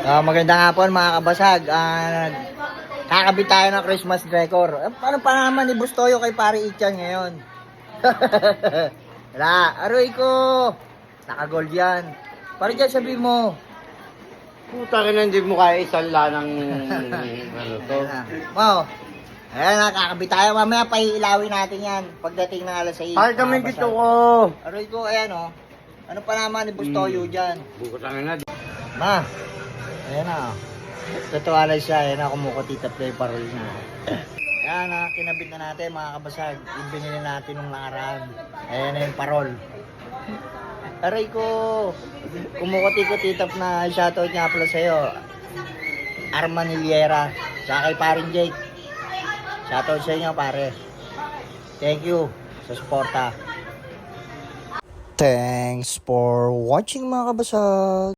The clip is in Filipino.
Magandang hapon mga kabasag. Kakabit tayo ng Christmas decor. Paano pa naman ni Bustoyo kay Pare Ichan ngayon? Wala, aroy ko. Naka-gold yan. Pare dyan sabi mo. Puta ka na, hindi mo kaya isala ng ano to. Wow. Ayan na, kakabit tayo. Mamaya paiilawin natin yan. Pagdating ng alas 6. Ay, kami gusto ko. Aroy ko, ayan o. Ano pa naman ni Bustoyo dyan? Bukod na. Ma, ayan na. Totoo na siya, ayan na, kumukuti taplay parol na. Ayan na, kinabit na natin mga kabasag. Yung binili natin nung nakaraan. Ayan na yung parol. Aray ko, kumukuti-kuti tap na shoutout nga pala sa'yo. Arman Hilera, sa kay paring Jake. Shoutout sa inyo pare. Thank you sa suporta. Thanks for watching mga kabasag.